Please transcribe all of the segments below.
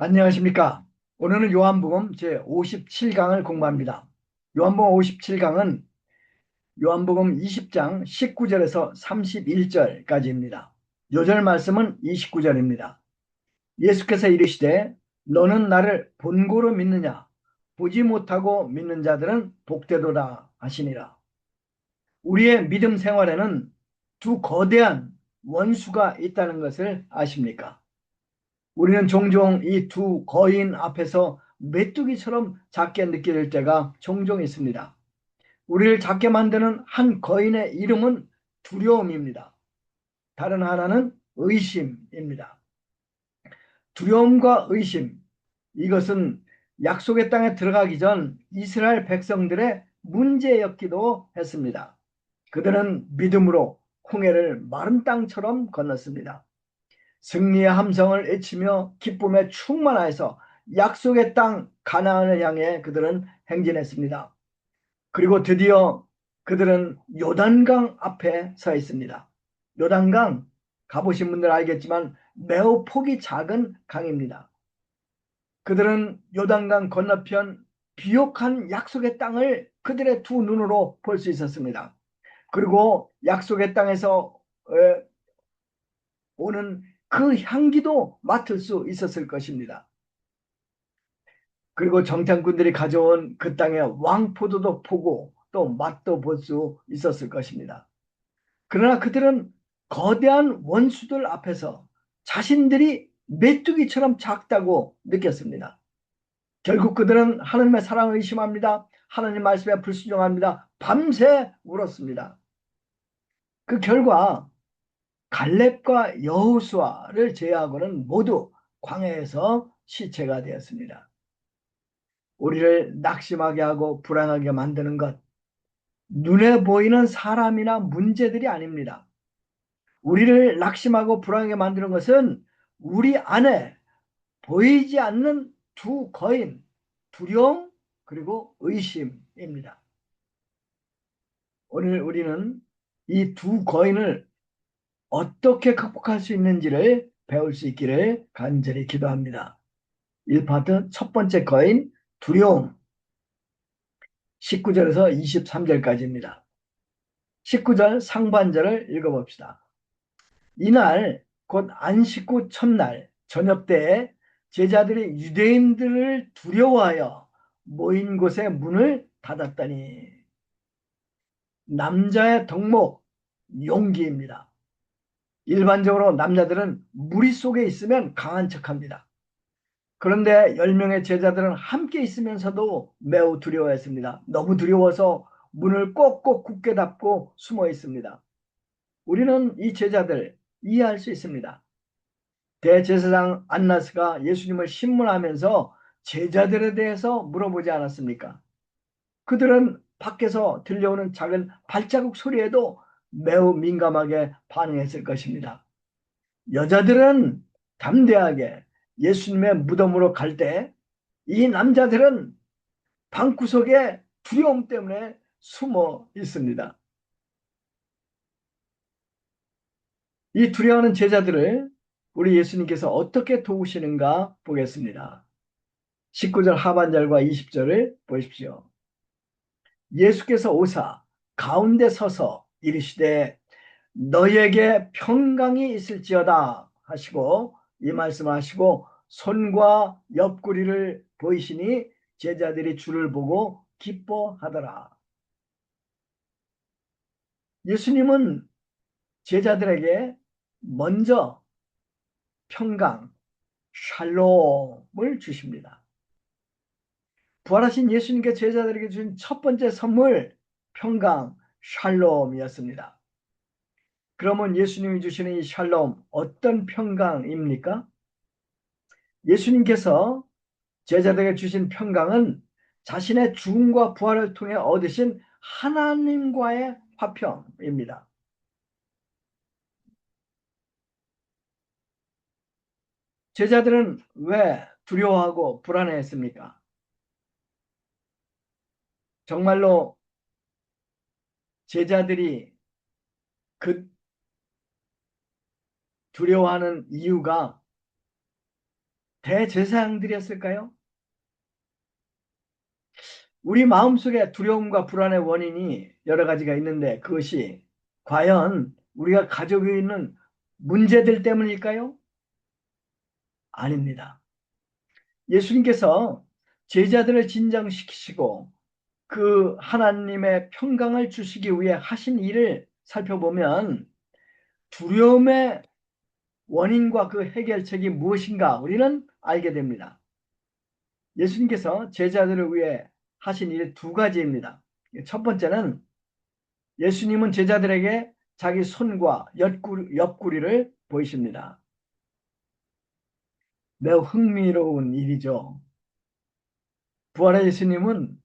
안녕하십니까. 오늘은 요한복음 제57강을 공부합니다. 요한복음 57강은 요한복음 20장 19절에서 31절까지입니다. 요절 말씀은 29절입니다. 예수께서 이르시되 너는 나를 본고로 믿느냐? 보지 못하고 믿는 자들은 복되도다 하시니라. 우리의 믿음 생활에는 두 거대한 원수가 있다는 것을 아십니까? 우리는 종종 이 두 거인 앞에서 메뚜기처럼 작게 느껴질 때가 종종 있습니다. 우리를 작게 만드는 한 거인의 이름은 두려움입니다. 다른 하나는 의심입니다. 두려움과 의심, 이것은 약속의 땅에 들어가기 전 이스라엘 백성들의 문제였기도 했습니다. 그들은 믿음으로 홍해를 마른 땅처럼 건넜습니다. 승리의 함성을 외치며 기쁨에 충만하여서 약속의 땅 가나안을 향해 그들은 행진했습니다. 그리고 드디어 그들은 요단강 앞에 서 있습니다. 요단강 가보신 분들 알겠지만 매우 폭이 작은 강입니다. 그들은 요단강 건너편 비옥한 약속의 땅을 그들의 두 눈으로 볼 수 있었습니다. 그리고 약속의 땅에서 오는 그 향기도 맡을 수 있었을 것입니다. 그리고 정탐꾼들이 가져온 그 땅의 왕포도도 보고 또 맛도 볼 수 있었을 것입니다. 그러나 그들은 거대한 원수들 앞에서 자신들이 메뚜기처럼 작다고 느꼈습니다. 결국 그들은 하나님의 사랑을 의심합니다. 하나님 말씀에 불순종합니다. 밤새 울었습니다. 그 결과 갈렙과 여호수아를 제외하고는 모두 광야에서 시체가 되었습니다. 우리를 낙심하게 하고 불안하게 만드는 것, 눈에 보이는 사람이나 문제들이 아닙니다. 우리를 낙심하고 불안하게 만드는 것은 우리 안에 보이지 않는 두 거인, 두려움 그리고 의심입니다. 오늘 우리는 이 두 거인을 어떻게 극복할 수 있는지를 배울 수 있기를 간절히 기도합니다. 1파트 첫 번째 거인 두려움 19절에서 23절까지입니다. 19절 상반절을 읽어봅시다. 이날 곧 안식 후 첫날 저녁 때에 제자들이 유대인들을 두려워하여 모인 곳에 문을 닫았더니 남자의 덕목 용기입니다. 일반적으로 남자들은 무리 속에 있으면 강한 척합니다. 그런데 10명의 제자들은 함께 있으면서도 매우 두려워했습니다. 너무 두려워서 문을 꼭꼭 굳게 닫고 숨어 있습니다. 우리는 이 제자들 이해할 수 있습니다. 대제사장 안나스가 예수님을 신문하면서 제자들에 대해서 물어보지 않았습니까? 그들은 밖에서 들려오는 작은 발자국 소리에도 매우 민감하게 반응했을 것입니다. 여자들은 담대하게 예수님의 무덤으로 갈 때 이 남자들은 방구석에 두려움 때문에 숨어 있습니다. 이 두려워하는 제자들을 우리 예수님께서 어떻게 도우시는가 보겠습니다. 19절 하반절과 20절을 보십시오. 예수께서 오사 가운데 서서 이르시되 너희에게 평강이 있을지어다 하시고 이 말씀을 하시고 손과 옆구리를 보이시니 제자들이 주를 보고 기뻐하더라. 예수님은 제자들에게 먼저 평강, 샬롬을 주십니다. 부활하신 예수님께 제자들에게 주신 첫 번째 선물, 평강, 샬롬이었습니다. 그러면 예수님이 주시는 이 샬롬, 어떤 평강입니까? 예수님께서 제자들에게 주신 평강은 자신의 죽음과 부활을 통해 얻으신 하나님과의 화평입니다. 제자들은 왜 두려워하고 불안해했습니까? 정말로 제자들이 그 두려워하는 이유가 대제사장들이었을까요? 우리 마음속에 두려움과 불안의 원인이 여러 가지가 있는데 그것이 과연 우리가 가지고 있는 문제들 때문일까요? 아닙니다. 예수님께서 제자들을 진정시키시고 그 하나님의 평강을 주시기 위해 하신 일을 살펴보면 두려움의 원인과 그 해결책이 무엇인가 우리는 알게 됩니다. 예수님께서 제자들을 위해 하신 일이 두 가지입니다. 첫 번째는 예수님은 제자들에게 자기 손과 옆구리를 보이십니다. 매우 흥미로운 일이죠. 부활의 예수님은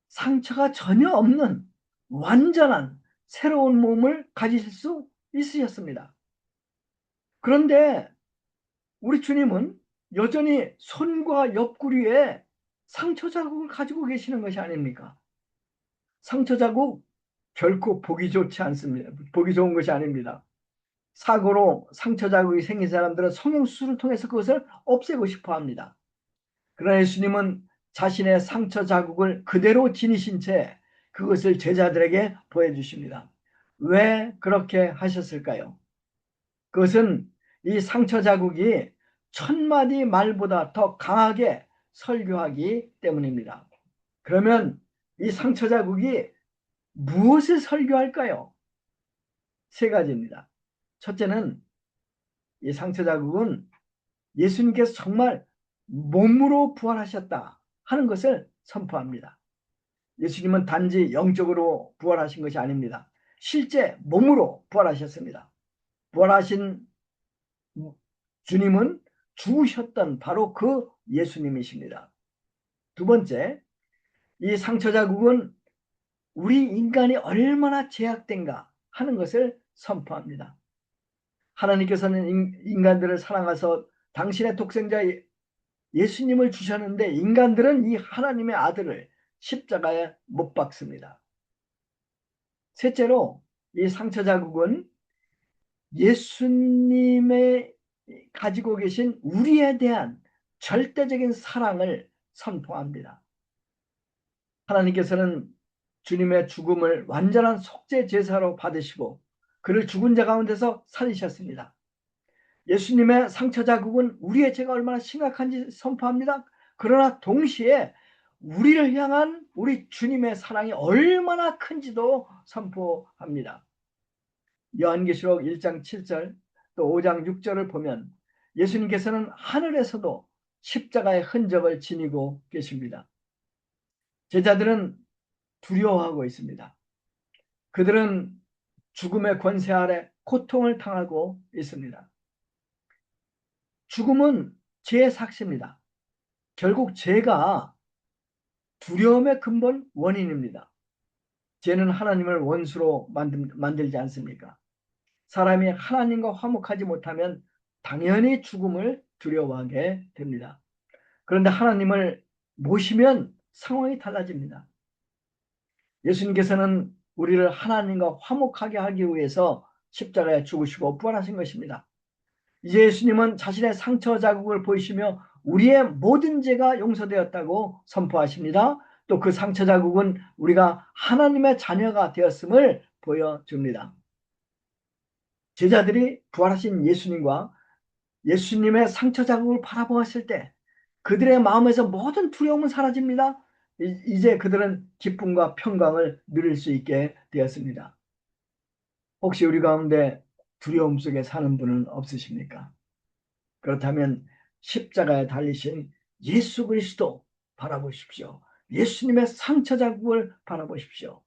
상처가 전혀 없는 완전한 새로운 몸을 가지실 수 있으셨습니다. 그런데 우리 주님은 여전히 손과 옆구리에 상처 자국을 가지고 계시는 것이 아닙니까? 상처 자국 결코 보기 좋지 않습니다. 보기 좋은 것이 아닙니다. 사고로 상처 자국이 생긴 사람들은 성형수술을 통해서 그것을 없애고 싶어 합니다. 그러나 예수님은 자신의 상처 자국을 그대로 지니신 채 그것을 제자들에게 보여주십니다. 왜 그렇게 하셨을까요? 그것은 이 상처 자국이 천마디 말보다 더 강하게 설교하기 때문입니다. 그러면 이 상처 자국이 무엇을 설교할까요? 세 가지입니다. 첫째는 이 상처 자국은 예수님께서 정말 몸으로 부활하셨다 하는 것을 선포합니다. 예수님은 단지 영적으로 부활하신 것이 아닙니다. 실제 몸으로 부활하셨습니다. 부활하신 주님은 죽으셨던 바로 그 예수님이십니다. 두 번째, 이 상처 자국은 우리 인간이 얼마나 제약된가 하는 것을 선포합니다. 하나님께서는 인간들을 사랑하셔서 당신의 독생자 예수님을 주셨는데 인간들은 이 하나님의 아들을 십자가에 못 박습니다. 셋째로 이 상처 자국은 예수님의 가지고 계신 우리에 대한 절대적인 사랑을 선포합니다. 하나님께서는 주님의 죽음을 완전한 속죄 제사로 받으시고 그를 죽은 자 가운데서 살리셨습니다. 예수님의 상처 자국은 우리의 죄가 얼마나 심각한지 선포합니다. 그러나 동시에 우리를 향한 우리 주님의 사랑이 얼마나 큰지도 선포합니다. 요한계시록 1장 7절 또 5장 6절을 보면 예수님께서는 하늘에서도 십자가의 흔적을 지니고 계십니다. 제자들은 두려워하고 있습니다. 그들은 죽음의 권세 아래 고통을 당하고 있습니다. 죽음은 죄의 삭시입니다. 결국 죄가 두려움의 근본 원인입니다. 죄는 하나님을 원수로 만들지 않습니까? 사람이 하나님과 화목하지 못하면 당연히 죽음을 두려워하게 됩니다. 그런데 하나님을 모시면 상황이 달라집니다. 예수님께서는 우리를 하나님과 화목하게 하기 위해서 십자가에 죽으시고 부활하신 것입니다. 이제 예수님은 자신의 상처 자국을 보이시며 우리의 모든 죄가 용서되었다고 선포하십니다. 또 그 상처 자국은 우리가 하나님의 자녀가 되었음을 보여줍니다. 제자들이 부활하신 예수님과 예수님의 상처 자국을 바라보았을 때 그들의 마음에서 모든 두려움은 사라집니다. 이제 그들은 기쁨과 평강을 누릴 수 있게 되었습니다. 혹시 우리 가운데 두려움 속에 사는 분은 없으십니까? 그렇다면 십자가에 달리신 예수 그리스도 바라보십시오. 예수님의 상처 자국을 바라보십시오.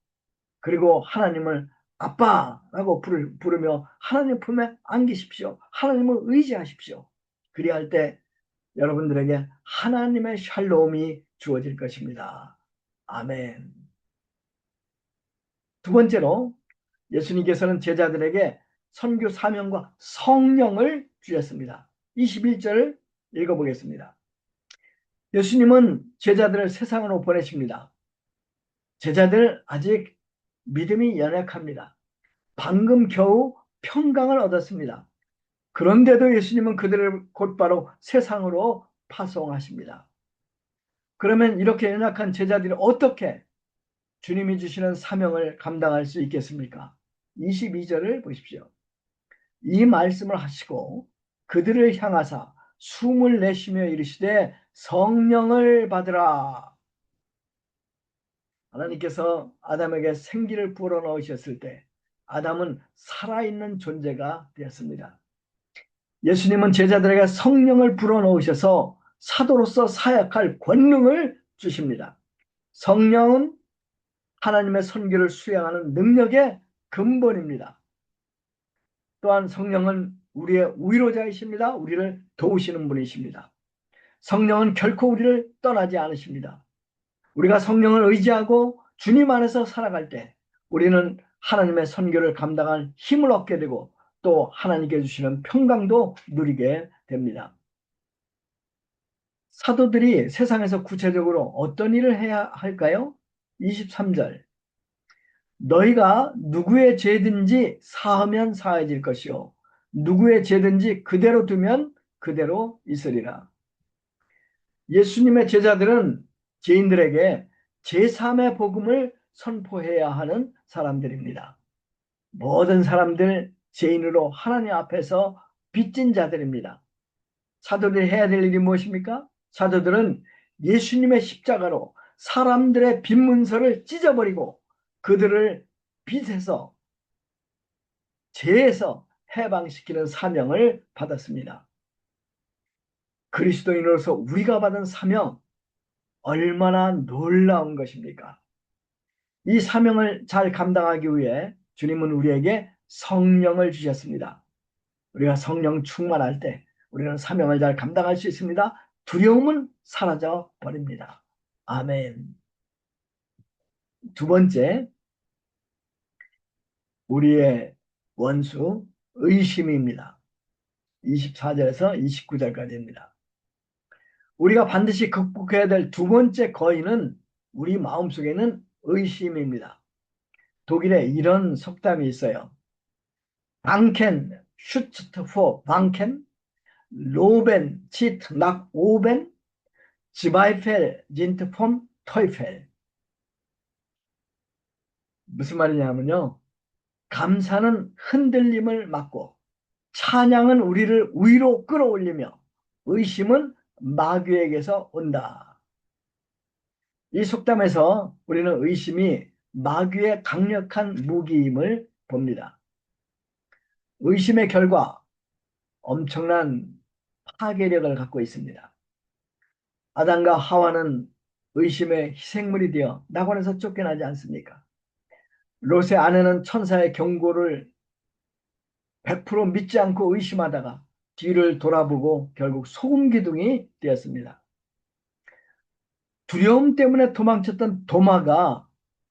그리고 하나님을 아빠라고 부르며 하나님 품에 안기십시오. 하나님을 의지하십시오. 그리할 때 여러분들에게 하나님의 샬롬이 주어질 것입니다. 아멘. 두 번째로 예수님께서는 제자들에게 선교 사명과 성령을 주셨습니다. 21절을 읽어보겠습니다. 예수님은 제자들을 세상으로 보내십니다. 제자들 아직 믿음이 연약합니다. 방금 겨우 평강을 얻었습니다. 그런데도 예수님은 그들을 곧바로 세상으로 파송하십니다. 그러면 이렇게 연약한 제자들이 어떻게 주님이 주시는 사명을 감당할 수 있겠습니까? 22절을 보십시오. 이 말씀을 하시고 그들을 향하사 숨을 내쉬며 이르시되 성령을 받으라. 하나님께서 아담에게 생기를 불어넣으셨을 때 아담은 살아있는 존재가 되었습니다. 예수님은 제자들에게 성령을 불어넣으셔서 사도로서 사역할 권능을 주십니다. 성령은 하나님의 선교를 수행하는 능력의 근본입니다. 또한 성령은 우리의 위로자이십니다. 우리를 도우시는 분이십니다. 성령은 결코 우리를 떠나지 않으십니다. 우리가 성령을 의지하고 주님 안에서 살아갈 때 우리는 하나님의 선교를 감당할 힘을 얻게 되고 또 하나님께 주시는 평강도 누리게 됩니다. 사도들이 세상에서 구체적으로 어떤 일을 해야 할까요? 23절. 너희가 누구의 죄든지 사하면 사해질 것이요 누구의 죄든지 그대로 두면 그대로 있으리라. 예수님의 제자들은 죄인들에게 제3의 복음을 선포해야 하는 사람들입니다. 모든 사람들 죄인으로 하나님 앞에서 빚진 자들입니다. 사도들이 해야 될 일이 무엇입니까? 사도들은 예수님의 십자가로 사람들의 빚 문서를 찢어버리고 그들을 빚에서 죄에서 해방시키는 사명을 받았습니다. 그리스도인으로서 우리가 받은 사명 얼마나 놀라운 것입니까? 이 사명을 잘 감당하기 위해 주님은 우리에게 성령을 주셨습니다. 우리가 성령 충만할 때 우리는 사명을 잘 감당할 수 있습니다. 두려움은 사라져 버립니다. 아멘. 두 번째, 우리의 원수 의심입니다. 24절에서 29절까지입니다. 우리가 반드시 극복해야 될 두 번째 거인은 우리 마음속에는 의심입니다. 독일에 이런 속담이 있어요. Banken schützt vor Banken, Loben zieht nach oben, Zweifel sind vom Teufel. 무슨 말이냐면요. 감사는 흔들림을 막고 찬양은 우리를 위로 끌어올리며 의심은 마귀에게서 온다. 이 속담에서 우리는 의심이 마귀의 강력한 무기임을 봅니다. 의심의 결과 엄청난 파괴력을 갖고 있습니다. 아담과 하와는 의심의 희생물이 되어 낙원에서 쫓겨나지 않습니까? 롯의 아내는 천사의 경고를 100% 믿지 않고 의심하다가 뒤를 돌아보고 결국 소금기둥이 되었습니다. 두려움 때문에 도망쳤던 도마가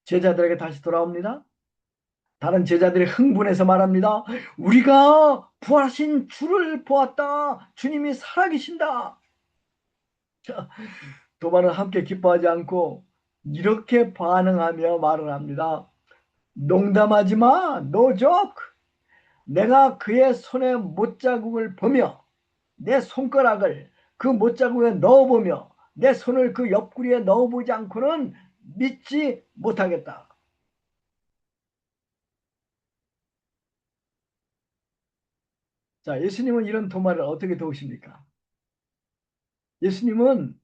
제자들에게 다시 돌아옵니다. 다른 제자들이 흥분해서 말합니다. 우리가 부활하신 주를 보았다. 주님이 살아계신다. 도마는 함께 기뻐하지 않고 이렇게 반응하며 말을 합니다. 농담하지 마. No joke. 내가 그의 손에 못자국을 보며 내 손가락을 그 못자국에 넣어보며 내 손을 그 옆구리에 넣어보지 않고는 믿지 못하겠다. 자, 예수님은 이런 도마를 어떻게 도우십니까? 예수님은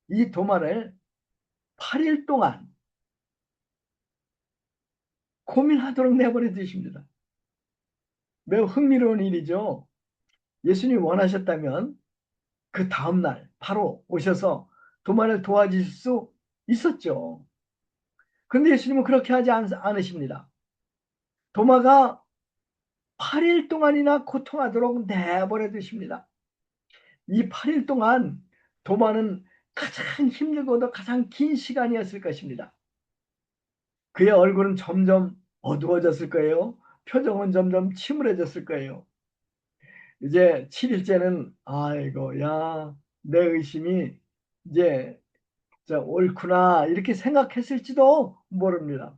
이 도마를 8일 동안 고민하도록 내버려 두십니다. 매우 흥미로운 일이죠. 예수님이 원하셨다면 그 다음날 바로 오셔서 도마를 도와주실 수 있었죠. 그런데 예수님은 그렇게 하지 않으십니다. 도마가 8일 동안이나 고통하도록 내버려 두십니다. 이 8일 동안 도마는 가장 힘들고도 가장 긴 시간이었을 것입니다. 그의 얼굴은 점점 어두워졌을 거예요. 표정은 점점 침울해졌을 거예요. 이제 7일째는 아이고 야 내 의심이 이제 옳구나 이렇게 생각했을지도 모릅니다.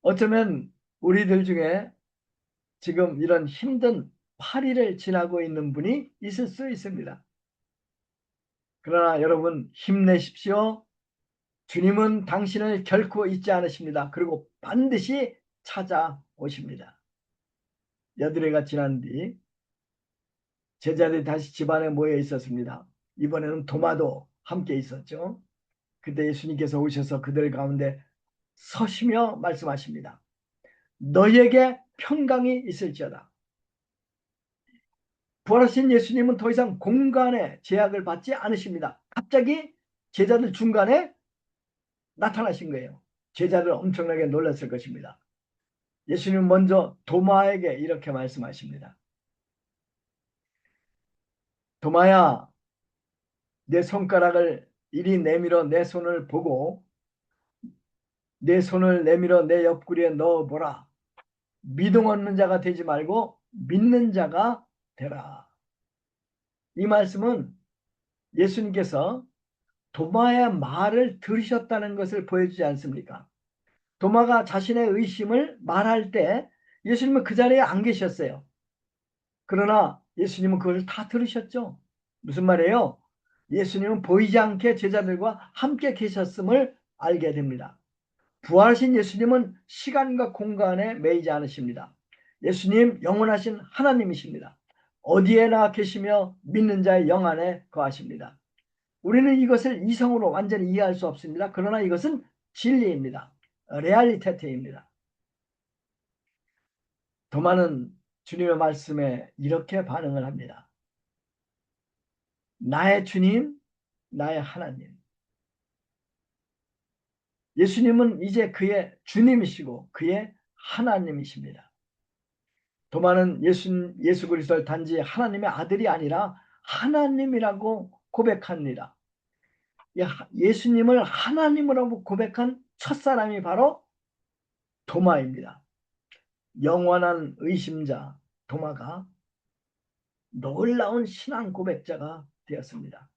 어쩌면 우리들 중에 지금 이런 힘든 파리를 지나고 있는 분이 있을 수 있습니다. 그러나 여러분 힘내십시오. 주님은 당신을 결코 잊지 않으십니다. 그리고 반드시 찾아오십니다. 여드레가 지난 뒤 제자들이 다시 집안에 모여 있었습니다. 이번에는 도마도 함께 있었죠. 그때 예수님께서 오셔서 그들 가운데 서시며 말씀하십니다. 너희에게 평강이 있을지어다. 부활하신 예수님은 더 이상 공간에 제약을 받지 않으십니다. 갑자기 제자들 중간에 나타나신 거예요. 제자들 엄청나게 놀랐을 것입니다. 예수님은 먼저 도마에게 이렇게 말씀하십니다. 도마야, 내 손가락을 이리 내밀어 내 손을 보고 내 손을 내밀어 내 옆구리에 넣어보라. 미동 없는 자가 되지 말고 믿는 자가 되라. 이 말씀은 예수님께서 도마의 말을 들으셨다는 것을 보여주지 않습니까? 도마가 자신의 의심을 말할 때 예수님은 그 자리에 안 계셨어요. 그러나 예수님은 그걸 다 들으셨죠. 무슨 말이에요? 예수님은 보이지 않게 제자들과 함께 계셨음을 알게 됩니다. 부활하신 예수님은 시간과 공간에 매이지 않으십니다. 예수님 영원하신 하나님이십니다. 어디에나 계시며 믿는 자의 영 안에 거하십니다. 우리는 이것을 이성으로 완전히 이해할 수 없습니다. 그러나 이것은 진리입니다. 레알리테트입니다. 도마는 주님의 말씀에 이렇게 반응을 합니다. 나의 주님, 나의 하나님. 예수님은 이제 그의 주님이시고 그의 하나님이십니다. 도마는 예수 그리스도를 단지 하나님의 아들이 아니라 하나님이라고 고백합니다. 예수님을 하나님이라고 고백한 첫사람이 바로 도마입니다. 영원한 의심자 도마가 놀라운 신앙 고백자가 되었습니다.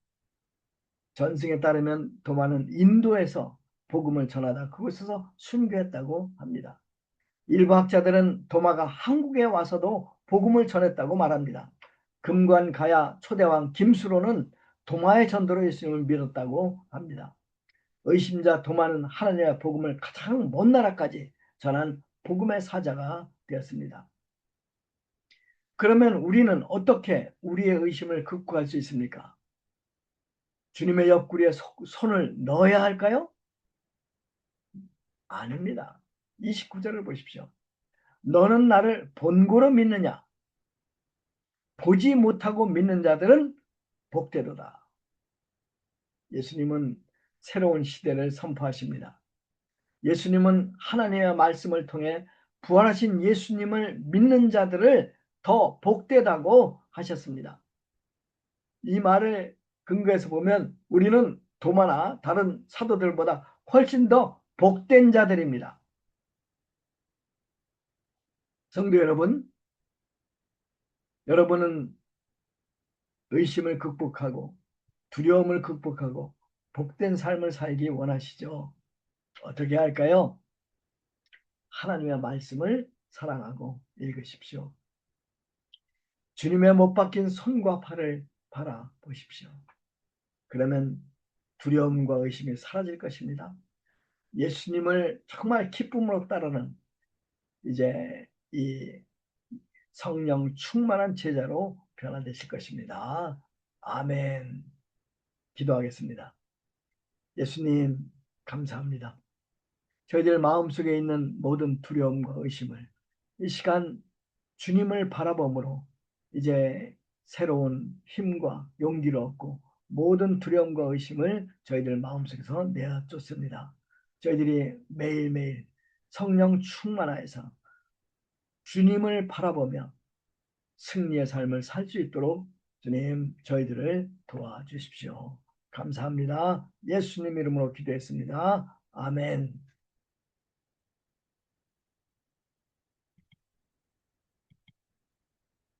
전승에 따르면 도마는 인도에서 복음을 전하다 그곳에서 순교했다고 합니다. 일부 학자들은 도마가 한국에 와서도 복음을 전했다고 말합니다. 금관 가야 초대왕 김수로는 도마의 전도로 예수님을 믿었다고 합니다. 의심자 도마는 하나님의 복음을 가장 먼 나라까지 전한 복음의 사자가 되었습니다. 그러면 우리는 어떻게 우리의 의심을 극복할 수 있습니까? 주님의 옆구리에 손을 넣어야 할까요? 아닙니다. 29절을 보십시오. 너는 나를 본고로 믿느냐? 보지 못하고 믿는 자들은 복되도다. 예수님은 새로운 시대를 선포하십니다. 예수님은 하나님의 말씀을 통해 부활하신 예수님을 믿는 자들을 더 복되다고 하셨습니다. 이 말을 근거해서 보면 우리는 도마나 다른 사도들보다 훨씬 더 복된 자들입니다. 성도 여러분, 여러분은 의심을 극복하고 두려움을 극복하고 복된 삶을 살기 원하시죠? 어떻게 할까요? 하나님의 말씀을 사랑하고 읽으십시오. 주님의 못 박힌 손과 팔을 바라보십시오. 그러면 두려움과 의심이 사라질 것입니다. 예수님을 정말 기쁨으로 따르는 이제 이 성령 충만한 제자로 변화되실 것입니다. 아멘. 기도하겠습니다. 예수님 감사합니다. 저희들 마음속에 있는 모든 두려움과 의심을 이 시간 주님을 바라봄으로 이제 새로운 힘과 용기를 얻고 모든 두려움과 의심을 저희들 마음속에서 내어쫓습니다. 저희들이 매일매일 성령 충만하여서 주님을 바라보며 승리의 삶을 살 수 있도록 주님 저희들을 도와주십시오. 감사합니다. 예수님 이름으로 기도했습니다. 아멘.